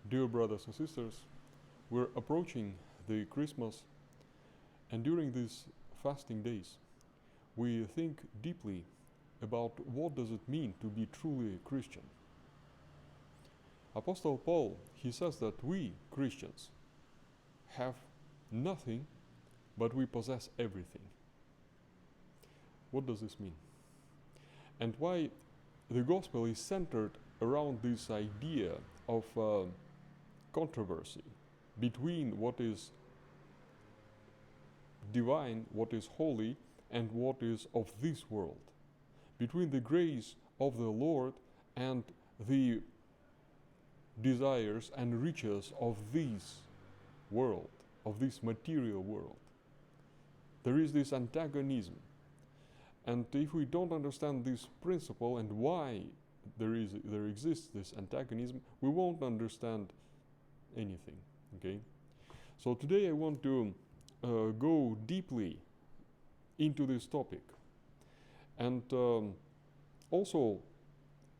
Dear brothers and sisters, we're approaching the Christmas, and during these fasting days, we think deeply about what does it mean to be truly a Christian. Apostle Paul, he says that we, Christians, have nothing, but we possess everything. What does this mean? And why the gospel is centered around this idea of controversy between what is divine, what is holy, and what is of this world, between the grace of the Lord and the desires and riches of this world, of this material world. There is this antagonism. And if we don't understand this principle and why there exists this antagonism, we won't understand anything. Okay? So today I want to go deeply into this topic and also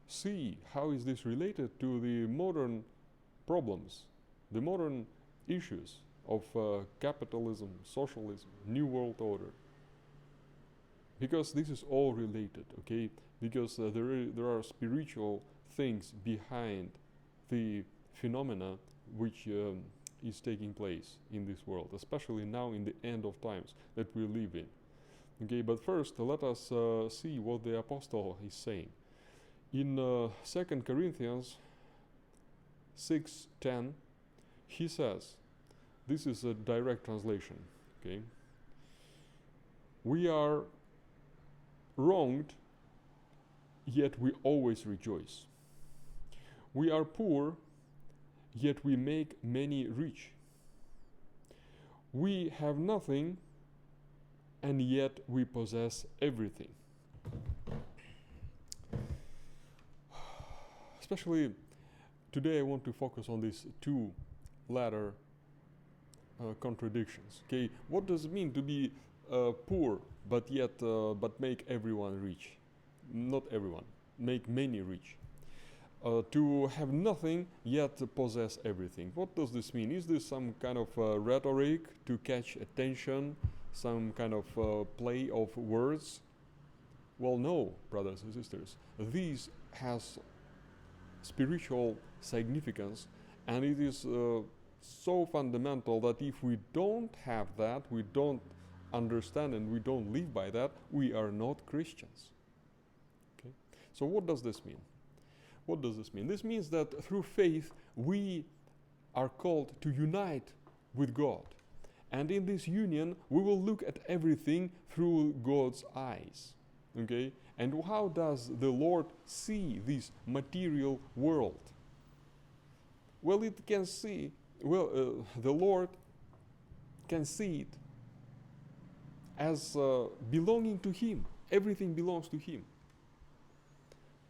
see how is this related to the modern problems, the modern issues of capitalism, socialism, new world order. Because this is all related, okay? Because there are spiritual things behind the phenomena which is taking place in this world, especially now in the end of times that we live in. Okay, but first let us see what the apostle is saying. In 2 Corinthians 6:10, he says, this is a direct translation, okay? We are wronged, yet we always rejoice. We are poor, yet we make many rich. We have nothing, and yet we possess everything. Especially today I want to focus on these two latter contradictions. Okay, what does it mean to be poor but yet but make everyone rich? Not everyone, make many rich. To have nothing yet possess everything. What does this mean? Is this some kind of rhetoric to catch attention, some kind of play of words? Well, no, brothers and sisters. This has spiritual significance, and it is so fundamental that if we don't have that, we don't understand and we don't live by that, we are not Christians. Okay? So what does this mean? What does this mean? This means that through faith we are called to unite with God. And in this union we will look at everything through God's eyes. Okay? And how does the Lord see this material world? Well, the Lord can see it as belonging to Him. Everything belongs to Him.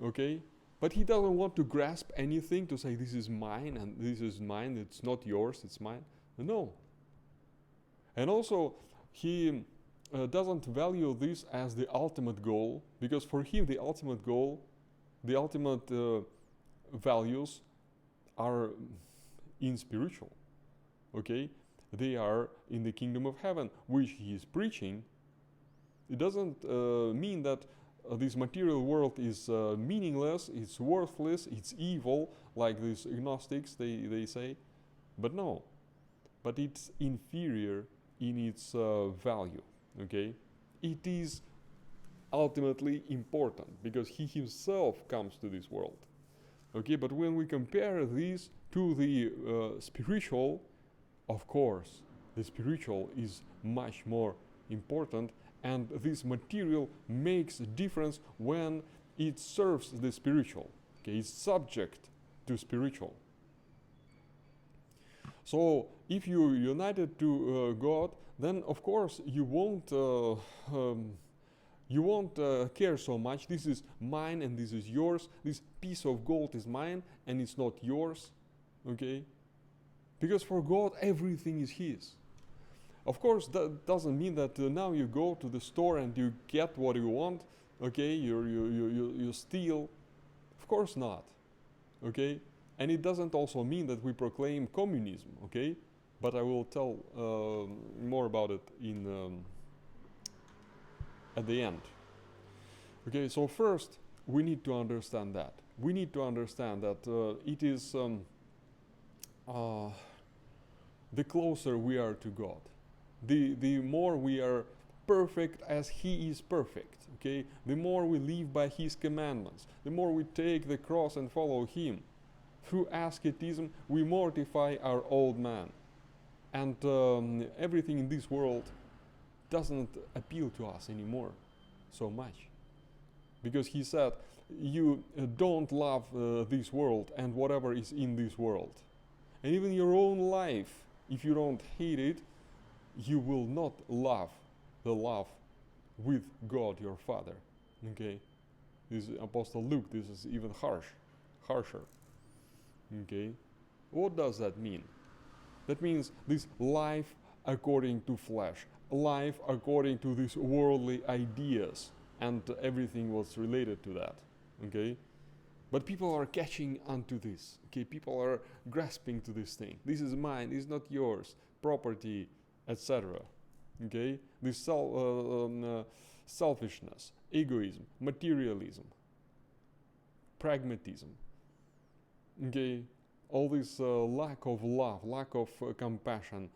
Okay? But He doesn't want to grasp anything to say this is mine and this is mine, it's not yours, it's mine. No. And also, He doesn't value this as the ultimate goal, because for Him the ultimate goal, the ultimate values are in spiritual. Okay? They are in the kingdom of heaven, which He is preaching. It doesn't mean that this material world is meaningless, it's worthless, it's evil, like these agnostics they say. But no. But it's inferior in its value. Okay? It is ultimately important because He Himself comes to this world. Okay? But when we compare this to the spiritual, of course, the spiritual is much more important, and this material makes a difference when it serves the spiritual. Okay? It's subject to spiritual. So if you are united to God, then of course you won't care so much. This is mine and this is yours. This piece of gold is mine and it's not yours. Okay? Because for God everything is His. Of course that doesn't mean that now you go to the store and you get what you want. Okay? You steal. Of course not. Okay? And it doesn't also mean that we proclaim communism, okay? But I will tell more about it at the end. Okay, so first we need to understand that. We need to understand that it is the closer we are to God, the more we are perfect as He is perfect. Okay, the more we live by His commandments, the more we take the cross and follow Him. Through asceticism, we mortify our old man, and everything in this world doesn't appeal to us anymore so much, because He said, "You don't love this world and whatever is in this world." And even your own life, if you don't hate it, you will not love the love with God your Father. Okay, this is Apostle Luke. This is even harsher. Okay, what does that mean? That means this life according to flesh, life according to these worldly ideas, and everything what's related to that. Okay. But people are catching onto this. Okay, people are grasping to this thing. This is mine. This is not yours. Property, etc. Okay, this selfishness, egoism, materialism, pragmatism. Okay, all this lack of love, lack of compassion.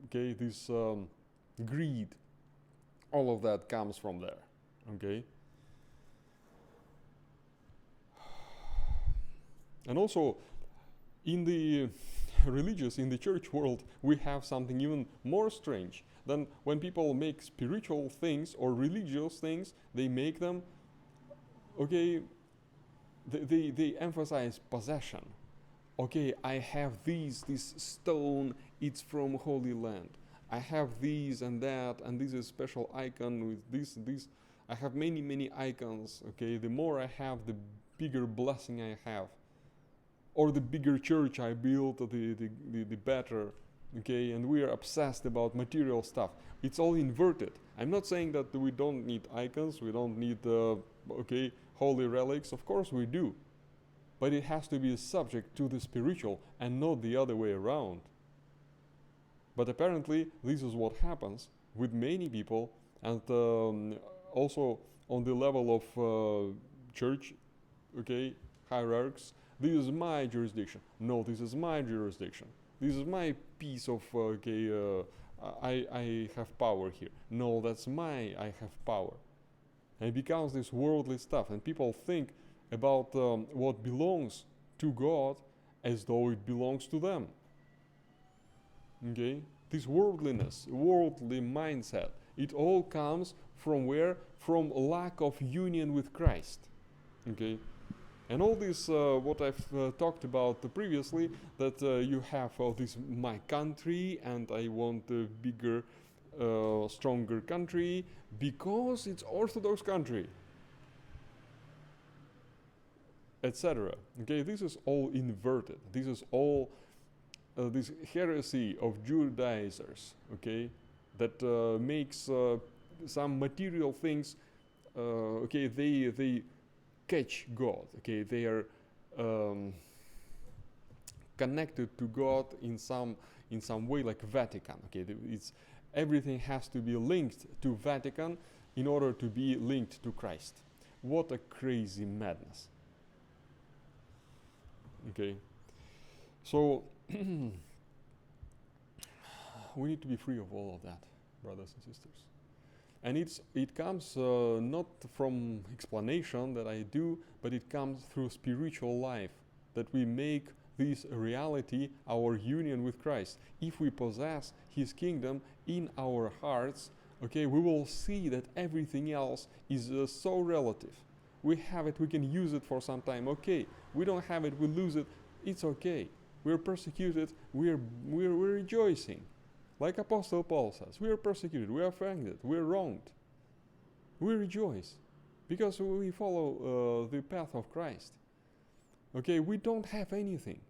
Okay, this greed. All of that comes from there. Okay. And also, in the in the church world, we have something even more strange than when people make spiritual things or religious things, they make them, okay, they emphasize possession. Okay, I have this stone, it's from Holy Land. I have these and that, and this is special icon with this. I have many icons, okay? The more I have, the bigger blessing I have. Or the bigger church I build, the better, okay? And we are obsessed about material stuff. It's all inverted. I'm not saying that we don't need icons, we don't need, okay, holy relics. Of course we do. But it has to be subject to the spiritual and not the other way around. But apparently, this is what happens with many people, and also on the level of church, okay, hierarchs. This is my jurisdiction. No, this is my jurisdiction. This is my piece of, I have power here. No, that's my, I have power. And it becomes this worldly stuff. And people think about what belongs to God as though it belongs to them. Okay? This worldliness, worldly mindset, it all comes from where? From lack of union with Christ. Okay? And all this, what I've talked about previously, that you have this my country, and I want a bigger, stronger country because it's Orthodox country, etc. Okay, this is all inverted. This is all this heresy of Judaizers. Okay, that makes some material things. Okay, they catch God. Okay, they are connected to God in some way, like Vatican. Okay, it's everything has to be linked to Vatican in order to be linked to Christ. What a crazy madness. Okay, so we need to be free of all of that, brothers and sisters. And it comes not from explanation that I do, but it comes through spiritual life, that we make this reality our union with Christ. If we possess His kingdom in our hearts, okay, we will see that everything else is so relative. We have it, we can use it for some time. Okay, we don't have it, we lose it. It's okay. We're persecuted. We're rejoicing. Like Apostle Paul says, we are persecuted, we are offended, we are wronged. We rejoice because we follow the path of Christ. Okay, we don't have anything.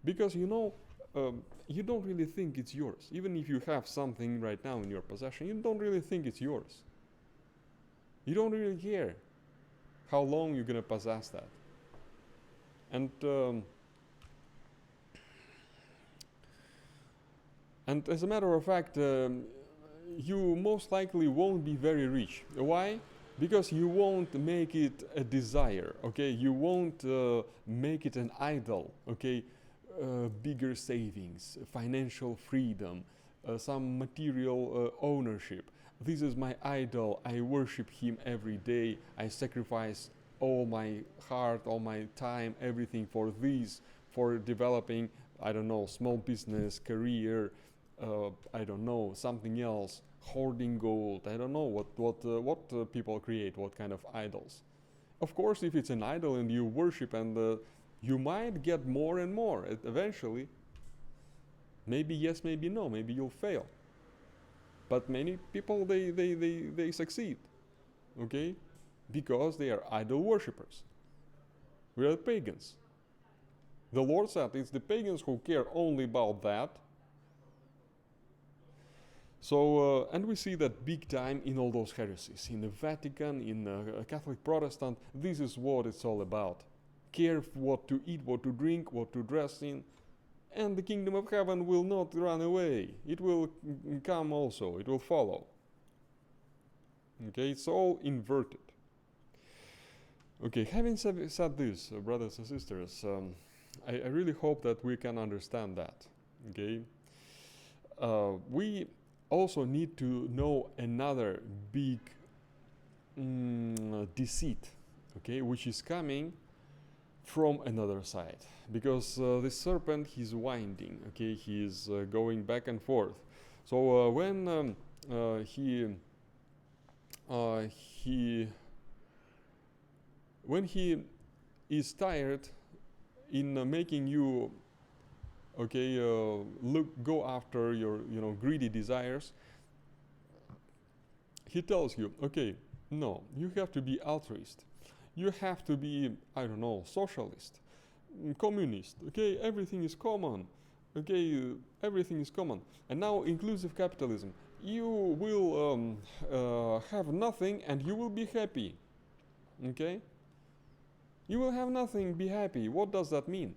Because you don't really think it's yours. Even if you have something right now in your possession, you don't really think it's yours. You don't really care how long you're going to possess that. And and as a matter of fact, you most likely won't be very rich. Why? Because you won't make it a desire, okay? You won't make it an idol, okay? Bigger savings, financial freedom, some material ownership. This is my idol. I worship him every day. I sacrifice all my heart, all my time, everything for this, for developing, I don't know, small business, career, I don't know, something else, hoarding gold. I don't know what people create, what kind of idols. Of course, if it's an idol and you worship, and you might get more and more eventually. Maybe yes, maybe no, maybe you'll fail. But many people, they succeed, okay? Because they are idol worshippers. We are pagans. The Lord said it's the pagans who care only about that. So, and we see that big time in all those heresies. In the Vatican, in Catholic Protestant, this is what it's all about. Care what to eat, what to drink, what to dress in. And the kingdom of heaven will not run away. It will come also. It will follow. Okay, it's all inverted. Okay, having said this, brothers and sisters, I really hope that we can understand that. Okay, we also need to know another big deceit, okay, which is coming from another side, because the serpent, he's winding, okay, he's going back and forth. So when he is tired in making you, okay, go after your, greedy desires, he tells you, okay, no, you have to be altruist, you have to be, I don't know, socialist, communist, okay, everything is common, okay, everything is common. And now inclusive capitalism, you will have nothing and you will be happy, okay? You will have nothing, be happy. What does that mean?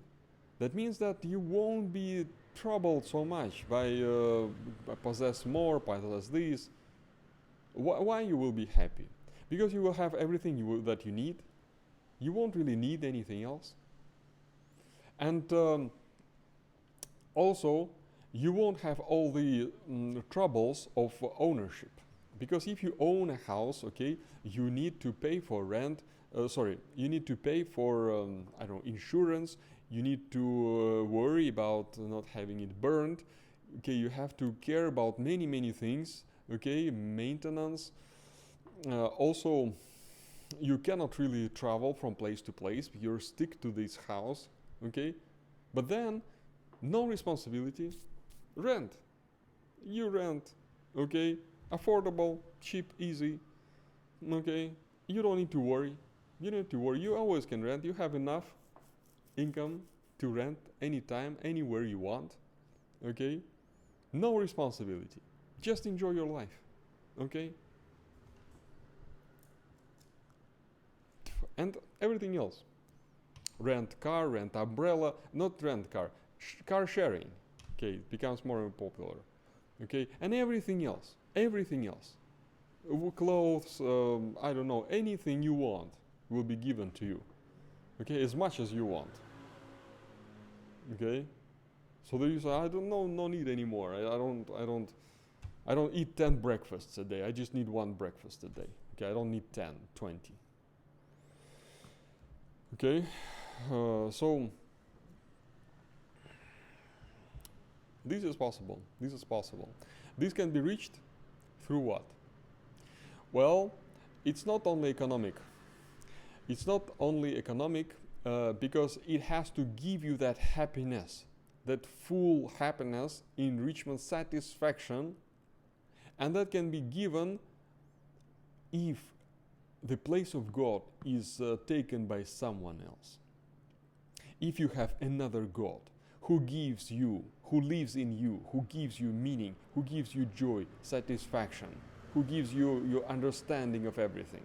That means that you won't be troubled so much by possess more, possess this. Why you will be happy? Because you will have everything that you need. You won't really need anything else. And also, you won't have all the troubles of ownership. Because if you own a house, okay, you need to pay for rent. You need to pay for, I don't know, insurance. You need to worry about not having it burned. Okay, you have to care about many things. Okay, maintenance. Also, you cannot really travel from place to place. You're stick to this house. Okay, but then no responsibility. Rent. You rent. Okay, affordable, cheap, easy. Okay, you don't need to worry. You don't need to worry. You always can rent. You have enough income to rent anytime, anywhere you want. Okay, no responsibility. Just enjoy your life. Okay, and everything else. Rent car, rent umbrella, not rent car, car sharing. Okay, it becomes more popular. Okay, and everything else. Clothes, I don't know, anything you want will be given to you. Okay, as much as you want. Okay, so there you say, I don't know, no need anymore. I don't eat 10 breakfasts a day. I just need one breakfast a day. Okay, I don't need 10, 20. Okay, so this is possible. This can be reached through what? Well, it's not only economic. Because it has to give you that happiness, that full happiness, enrichment, satisfaction, and that can be given if the place of God is taken by someone else. If you have another God who gives you, who lives in you, who gives you meaning, who gives you joy, satisfaction, who gives you your understanding of everything.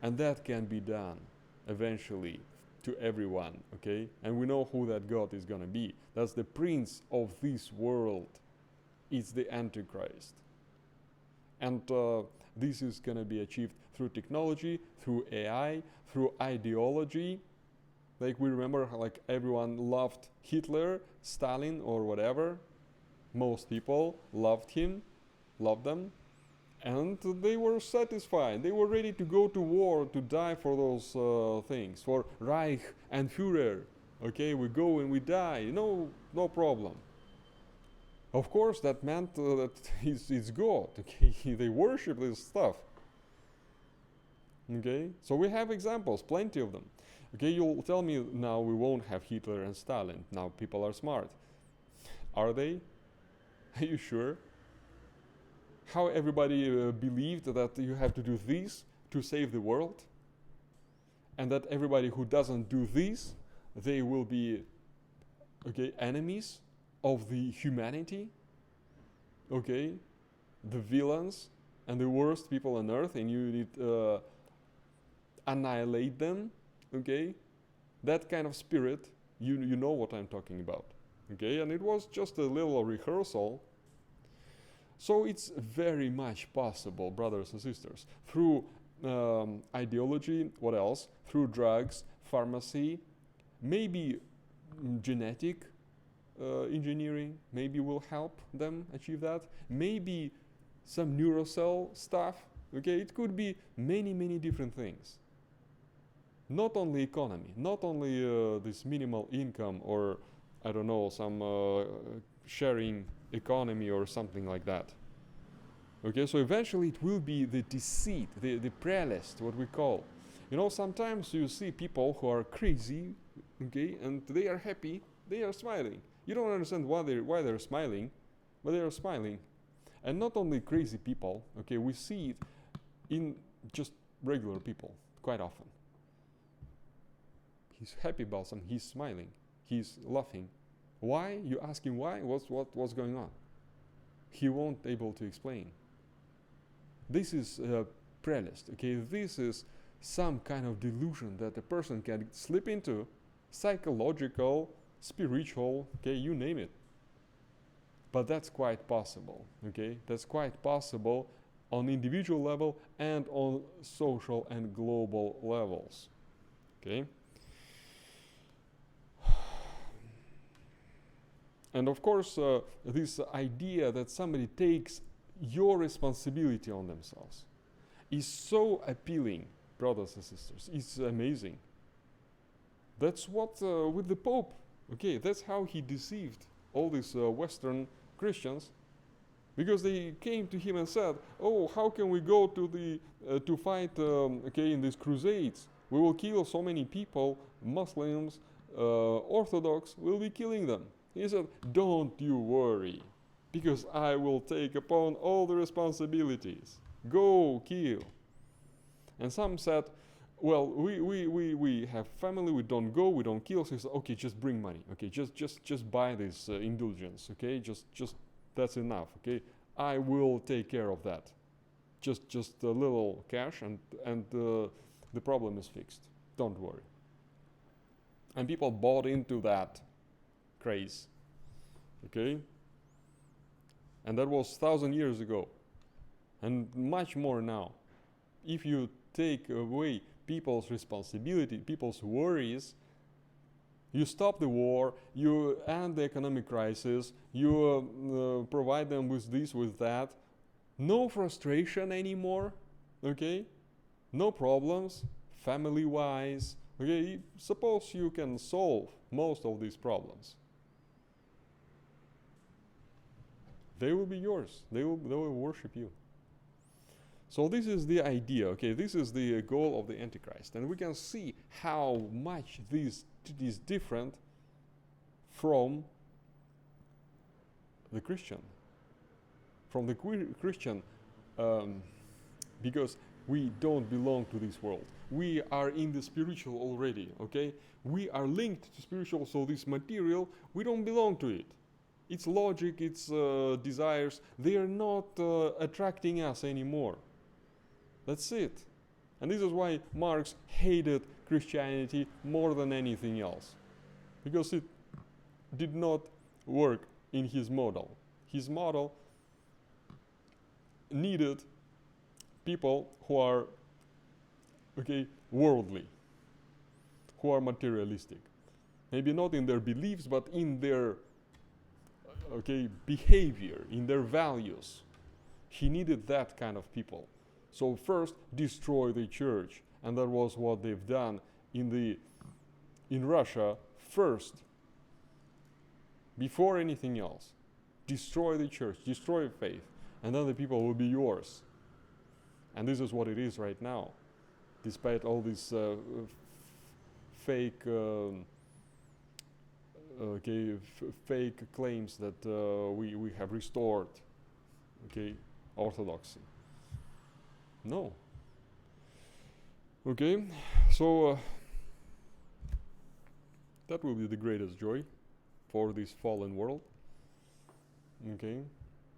And that can be done eventually to everyone, okay? And we know who that God is gonna be. That's the prince of this world. It's the Antichrist. And this is gonna be achieved through technology, through AI, through ideology. Like we remember, like everyone loved Hitler, Stalin, or whatever. Most people loved him, loved them, and they were satisfied. They were ready to go to war, to die for those things, for Reich and Führer. Okay, we go and we die. No problem. Of course, that meant that it's God. Okay, they worship this stuff. Okay, so we have examples, plenty of them. Okay, you'll tell me now we won't have Hitler and Stalin. Now people are smart. Are they? Are you sure? How everybody believed that you have to do this to save the world, and that everybody who doesn't do this, they will be, okay, enemies of the humanity, okay, the villains and the worst people on earth, and you need annihilate them, okay? That kind of spirit, you know what I'm talking about, okay? And it was just a little rehearsal. So it's very much possible, brothers and sisters, through ideology, what else? Through drugs, pharmacy, maybe genetic engineering, maybe will help them achieve that. Maybe some neurocell stuff, okay? It could be many, many different things. Not only economy, not only this minimal income or, I don't know, some sharing economy or something like that. Okay, so eventually it will be the deceit, the prelest, what we call. You know, sometimes you see people who are crazy, okay, and they are happy, they are smiling. You don't understand why they're smiling, but they are smiling. And not only crazy people, okay, we see it in just regular people quite often. He's happy about something, he's smiling, he's laughing. Why? You ask him why? What's going on? He won't able to explain. This is prelest, okay? This is some kind of delusion that a person can slip into, psychological, spiritual, okay, you name it. But that's quite possible, okay? That's quite possible on individual level and on social and global levels, okay? And of course, this idea that somebody takes your responsibility on themselves is so appealing, brothers and sisters. It's amazing. That's what with the Pope, okay, that's how he deceived all these Western Christians, because they came to him and said, "Oh, how can we go to the to fight, okay, in these crusades? We will kill so many people, Muslims, Orthodox. We'll be killing them." He said, "Don't you worry, because I will take upon all the responsibilities. Go kill." And some said, "Well, we have family, we don't go, we don't kill." So he said, "Okay, just bring money. Okay, just buy this indulgence. Okay, just that's enough. Okay, I will take care of that. Just a little cash, and the problem is fixed. Don't worry." And people bought into that craze, okay? And that was 1,000 years ago, and much more now. If you take away people's responsibility, people's worries, you stop the war, you end the economic crisis, you provide them with this, with that, no frustration anymore, okay? No problems, family-wise, okay? Suppose you can solve most of these problems. They will be yours. They will worship you. So this is the idea, okay? This is the goal of the Antichrist. And we can see how much this is different from the Christian. From the Christian, because we don't belong to this world. We are in the spiritual already, okay? We are linked to spiritual, so this material, we don't belong to it. Its logic, its desires, they are not attracting us anymore. That's it. And this is why Marx hated Christianity more than anything else, because it did not work in his model. His model needed people who are, worldly, who are materialistic. Maybe not in their beliefs, but in their behavior, in their values. He needed that kind of people. So first, destroy the church, and that was what they've done in Russia first, before anything else. Destroy the church, destroy faith, and then the people will be yours. And this is what it is right now, despite all these fake fake claims that we have restored orthodoxy. No. So that will be the greatest joy for this fallen world.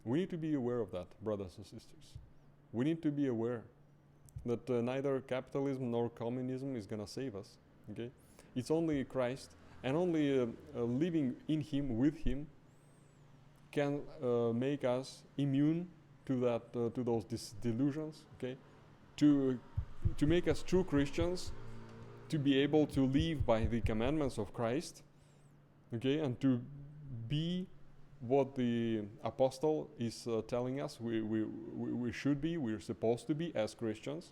We need to be aware of that, brothers and sisters. We need to be aware that neither capitalism nor communism is going to save us. It's only Christ, and only living in Him, with Him, can make us immune to that, to those delusions. To make us true Christians, to be able to live by the commandments of Christ, and to be what the apostle is telling us we should be, we're supposed to be as Christians,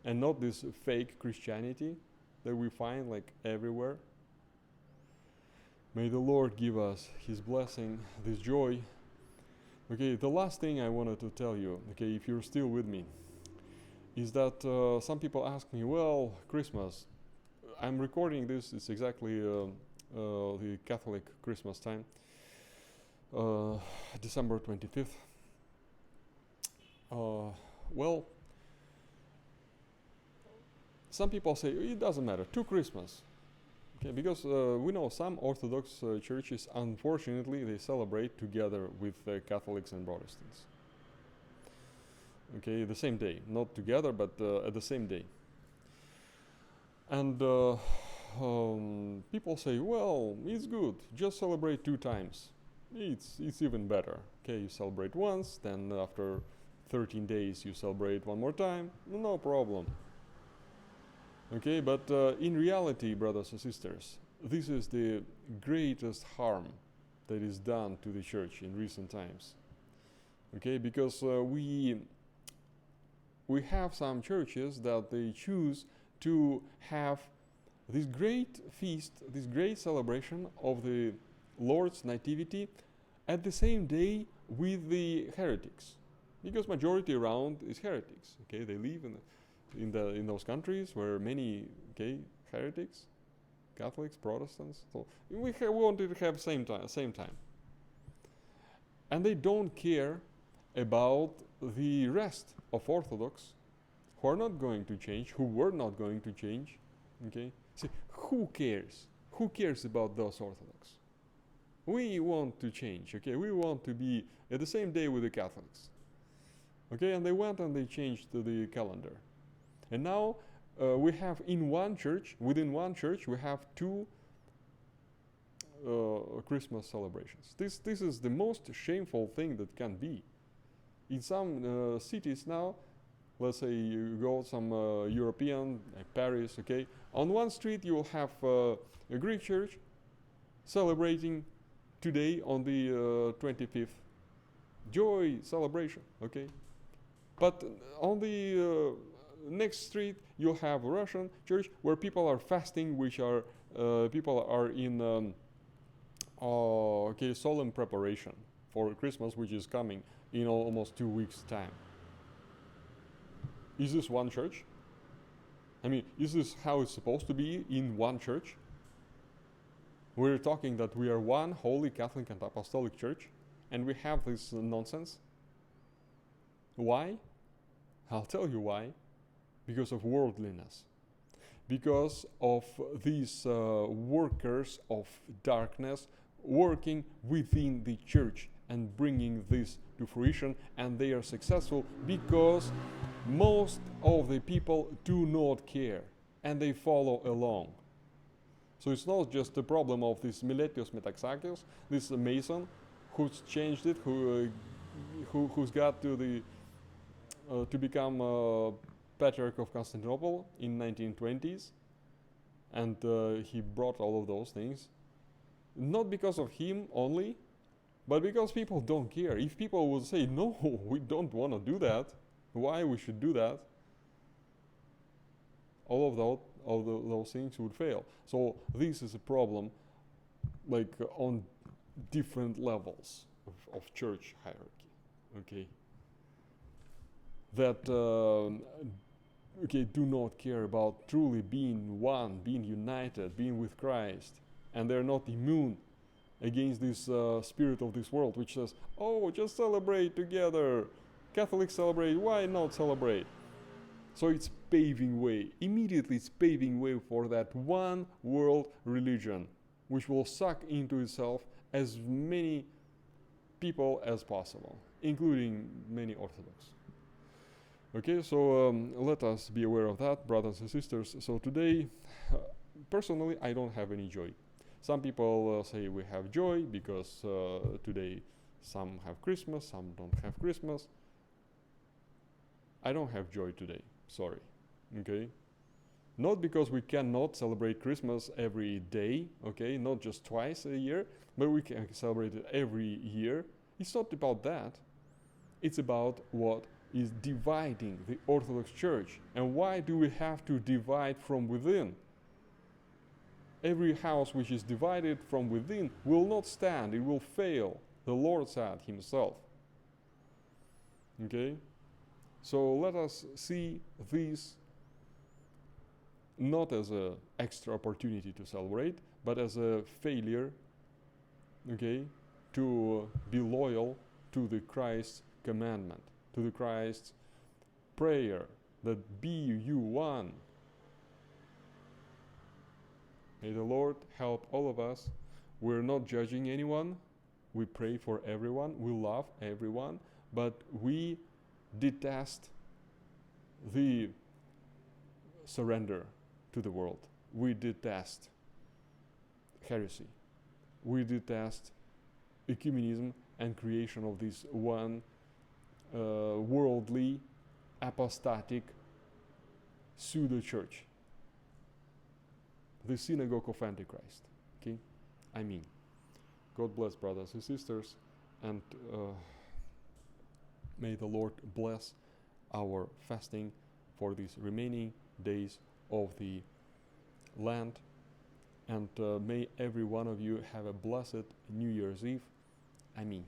and not this fake Christianity that we find like everywhere. May the Lord give us His blessing, this joy. The last thing I wanted to tell you, if you're still with me, is that some people ask me, well, Christmas, I'm recording this, it's exactly the Catholic Christmas time, December 25th. Well, some people say it doesn't matter, to Christmas. Because we know some Orthodox churches, unfortunately, they celebrate together with Catholics and Protestants. The same day, not together, but at the same day. And people say, well, it's good, just celebrate 2 times. It's even better. You celebrate once, then after 13 days you celebrate one more time, no problem. But in reality, brothers and sisters, this is the greatest harm that is done to the church in recent times. Because we have some churches that they choose to have this great feast, this great celebration of the Lord's Nativity at the same day with the heretics, because majority around is heretics. They live in those countries where many heretics, Catholics, Protestants. So we wanted to have same time, and they don't care about the rest of Orthodox, who are not going to change, who were not going to change. See, who cares? Who cares about those Orthodox? We want to change. We want to be at the same day with the Catholics. And they went and they changed the calendar. And now we have within one church, we have 2 Christmas celebrations. This is the most shameful thing that can be. In some cities now, let's say you go some European, like Paris, on one street you will have a Greek church celebrating today on the 25th. Joy, celebration, But on the next street you'll have a Russian church where people are fasting, which are people are in solemn preparation for Christmas, which is coming in almost 2 weeks' time. Is this one church? Is this how it's supposed to be in one church? We're talking that we are one holy Catholic and Apostolic Church, and we have this nonsense. Why? I'll tell you why. Because of worldliness. Because of these workers of darkness working within the church and bringing this to fruition, and they are successful because most of the people do not care. and they follow along. So it's not just the problem of this Miletios Metaxakis, this Mason, who's changed it, who's got to become Patriarch of Constantinople in 1920s, and he brought all of those things, not because of him only, but because people don't care. If people would say, no, we don't want to do that, why we should do that, all of those things would fail. So this is a problem, like on different levels of church hierarchy, okay, that do not care about truly being one, being united, being with Christ, and they're not immune against this spirit of this world, which says, oh, just celebrate together, Catholics celebrate, why not celebrate? So it's paving way, immediately it's paving way for that one world religion, which will suck into itself as many people as possible, including many Orthodox. Okay, so let us be aware of that, brothers and sisters. So today, personally, I don't have any joy. Some people say we have joy because today some have Christmas, some don't have Christmas. I don't have joy today, sorry, okay? Not because we cannot celebrate Christmas every day, okay, not just twice a year, but we can celebrate it every year. It's not about that. It's about what is dividing the Orthodox Church. And why do we have to divide from within? Every house which is divided from within will not stand, it will fail. The Lord said himself. Okay? So let us see this not as an extra opportunity to celebrate, but as a failure, okay, to be loyal to the Christ's commandment, to the Christ's prayer, that be you one. May the Lord help all of us. We're not judging anyone. We pray for everyone. We love everyone. But we detest the surrender to the world. We detest heresy. We detest ecumenism and creation of this one worldly, apostatic pseudo-church. The synagogue of Antichrist. Okay? I mean, God bless brothers and sisters, and may the Lord bless our fasting for these remaining days of the Lent, and may every one of you have a blessed New Year's Eve. I mean.